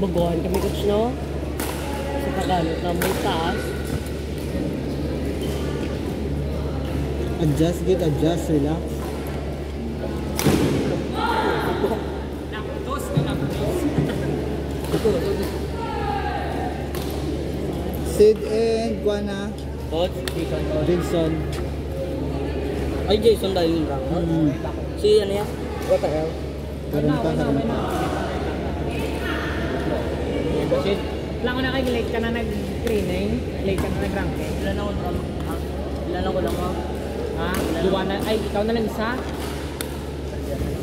baguhan kami coach no. Sa pagkalot na may taas. Adjust, adjust, relax. Sid and Guana. Coach, Jason. Ay, Jason dahil yung rank. Si ano yan? What the hell? Karoon pa. Kasi lang ko na kay late ka na nag-training, late ka na nag-rank eh. Ilan ako lang ha? Ha? Duwa na, ay ikaw na lang isa?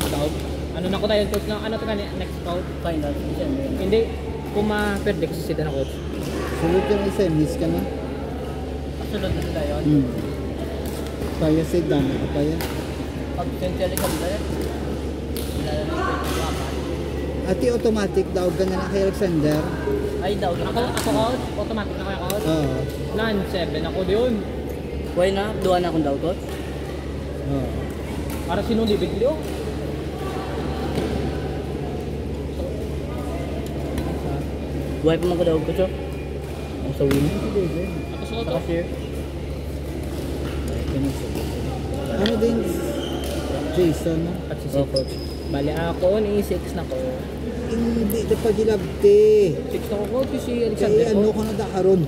Scout? Ano na ko tayo coach na, ano to ka next scout? Final. Hindi, kung ma-predict si Sida na coach. Sulod ka na isa, miss ka na. Sunod na sila yun. Kaya Sid, dami ka pa yan. Pag sentiyali ka nila yan. Ati automatic daw ka na lang kay Alexander. Ay daw. Ako coach, automatic na kaya coach? Oo. 9-7 ako yun. Why na? Duwa na akong daw coach? Oo. Para sinuli biglo. Duwa pa man ko daw coach oh. Ang sa win. Ako sa coach. Sir. Ano din Jason, no? At si coach. Bali ako, ni 6 na ko. Hindi na pagilabte. 6 na ko coach, si Alexander Kaya ano coach. ko na dakaroon.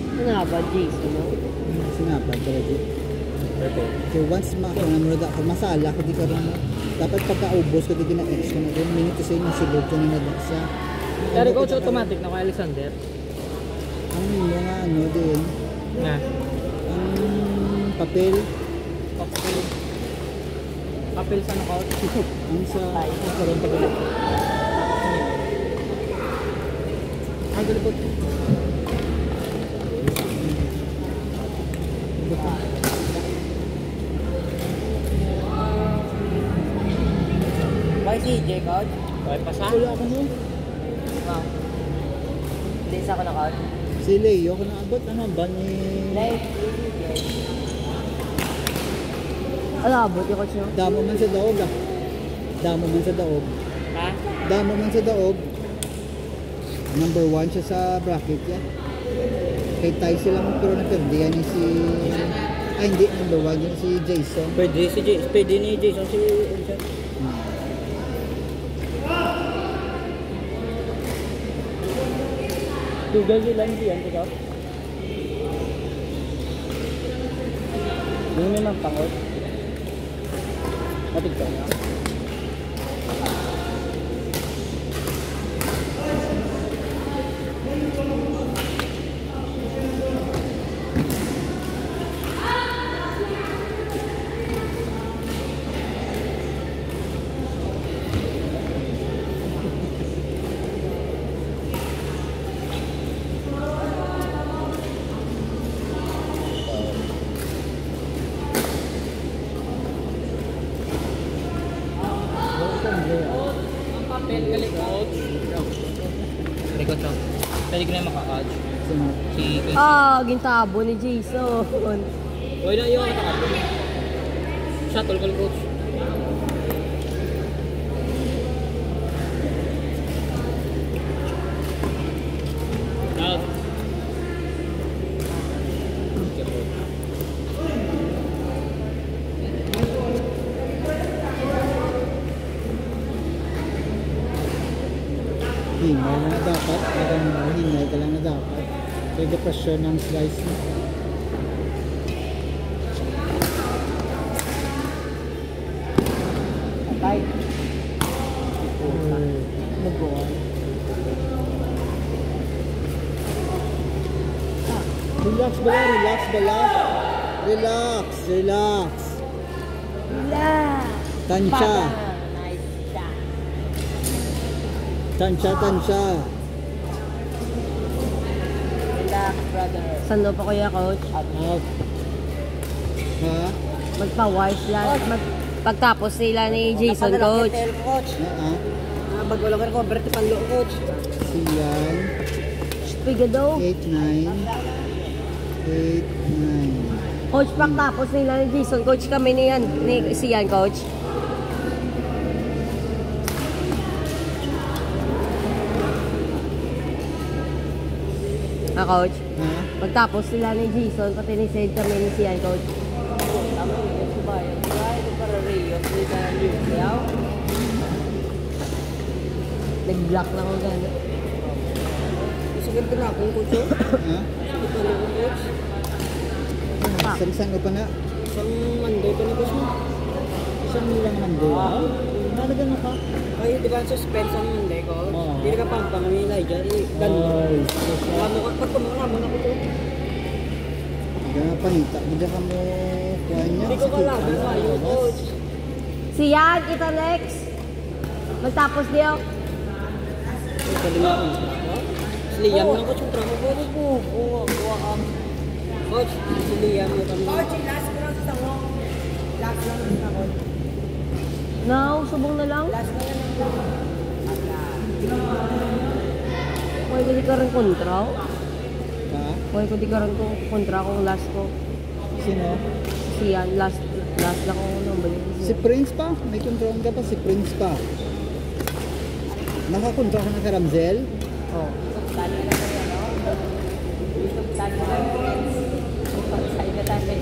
Ano nga ba, Jason? Sinapad ka rin. Perfect. So once makakunan mo na masala ko di ka rin. Dapat pagkaubos ko di gina-ex ka na rin. Minute kasi yung silog ko na nagsa. Pero coach, automatic na kay Alexander. Ang mga ano din. Nga. Ang papel. Papel sa knockout. Ang sa karoon pa rin. Ang galibot. Bye si J coach. Okay pa sa? Wala ako nun. Hindi isa ako na coach. Si Leo ko naabot. Ano ba ni... Ano abot yung coach nyo? Damo man sa daog ah. Damo man sa daog. Ha? Damo man sa daog. Number 1 siya sa bracket yan. Kay Ty sila mo pero na-perdi yan si... Ay hindi, number 1 yan si Jason. Pwede ni Jason si Jason. Tugal sila hindi yan, ikaw? Yung may magpangot. Matig ka na. Pwede ko na yung maka-catch. Si Casey. Gintabo ni Jason. Uy na yung nakakapin. Shuttle call coach. Out. Hinay na dapat. Hinay ka lang na dapat. Kaya depresyon ng slice mo. Patay. Mag-goal. Relax bala, relax bala. Relax, relax. Relax. Tansya. Nice shot. Tansya, tansya. Relax, brother. Saan pa kuya, coach? Out. Ha? Magpa-wise lang. Pagtapos nila ni Jason, coach. Coach. Magwala ka rin cover, panlo, coach. Siyan. Piga daw. 8-9. 8-9. Coach, pagtapos nila ni Jason, coach kami niyan, ni Sian, coach. Coach. Ha? Pagtapos sila ni Jason, pati ni Sid kami ni Sian, Coach. Tama yun, si Bayan. Kaya ito para Rio, hindi na yung sayaw. Nag-block na ako gano'n. Sakit ka na akong coach, oh. Ha? Sakit ka na akong coach. Salisan ka pa na. Isang Monday pa na coach mo. Isang lang Monday. Ah. Nalagyan mo ka? Ay, di ba suspense ang Monday ko? Oo. Hindi ka pampang kami Elijah. Ganun. Pag kumakamon ako to. Hindi na panita. Hindi ka mo kuha niya. Hindi ko kalaban kayo, coach. Sian, kita next. Magtapos diyo. Kalimutan ko. Si Liam lang coach yung trabaho ko. Coach, si Liam yung kami. Coach, last ko lang sa sango. Last lang sa coach. No, subong na lang. Last na yan lang. Pwede di ka rin kontra. Ha? Pwede di ka rin kontra kung last ko. Sino? Sian, last lang ako nang balik. Si Prince pa. May control ka pa. Si Prince pa. Nakakontra ka na kay Ramzel? Oh. Tali na lang yan, no? Tali na lang friends. Sa'yo ka tayo.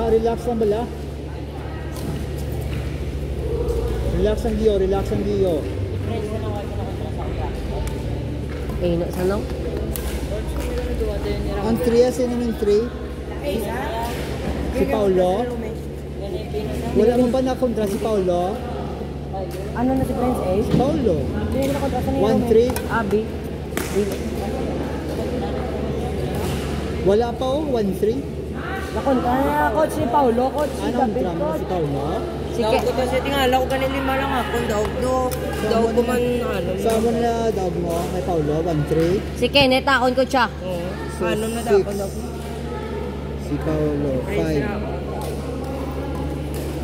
Relax lang bala. Relax ang Gio, relax ang Gio. Friends na naman ako kontra sa utak. Eh, na sana? Coach, kung nila nagawa tayo ni Ang 3 sino ng 3? Si Paulo. Wala mo ba nakontra si Paulo? Ano na si Prince A? Si Paulo. Hindi na kontra sa 1-3. Abi. Wala pa oh, 1-3. Nakontra na coach si Paulo, coach si Anong David, drama coach. si Paulo? Si Daw ko kasi tingala ko ganun lima lang ako. Daw ko man ano. Sama na dog mo kay Paulo, 1-3. Si Kenneth, akon ko siya. Oo. So, Ano na six. dapat ako. Si Paulo, Friends na 5. ako.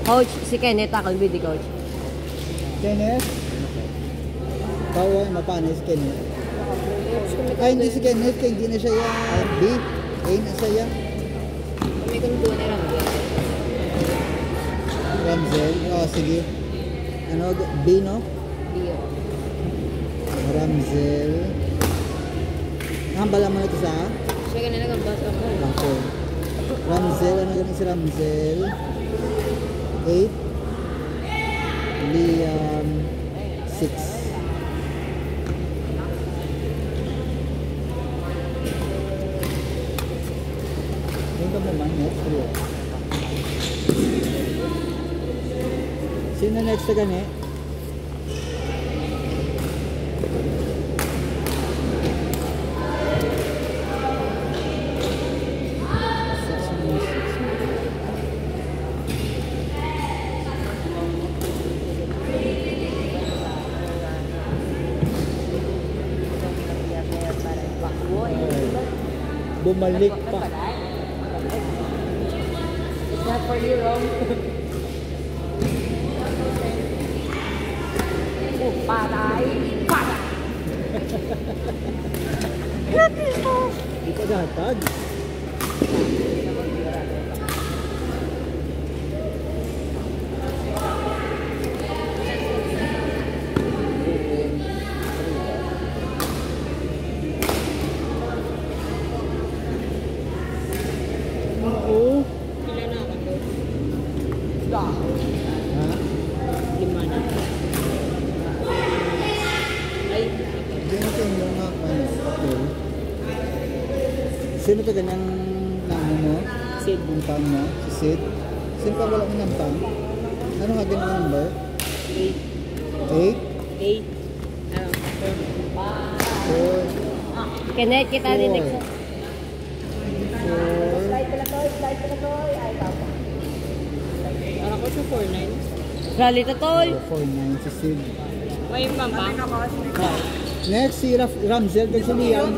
Coach, si Kenneth, akon bidi coach. Kenneth? Paulo, mapanis Kenneth. Ay, hindi si Kenneth, kaya hindi na siya yung B. A na siya. Kami kung doon na lang. Ramzel. Oh, sige. Ano, B, no? Dio. Ramzel. Bala mo na ito sa? Siya ka na nag-basa ako. Ako. Ramzel, ano ganun si Ramzel? 8. Liam, 6. Yung ka mo man, next? Sino next na gani? Bumalik pa. It's not for you, wrong. Patay! Patay! Di ka gatag. Oo. Ilan na ako doon? Ha? 5 na. Ay, Ganito yung mga okay. Sino to ganyang namo mo? Sid. Bumpang mo? Si Sid? Sino pa wala mo ng pang? Ano nga ganyan number? 8. 8? 8. Ano? 4? Kenneth, kita din next. 4? Parang ko siya 4-9. Rally to tol. 4-9 si Sid. May pampang. Next si Ramzel. Kasi si Liam.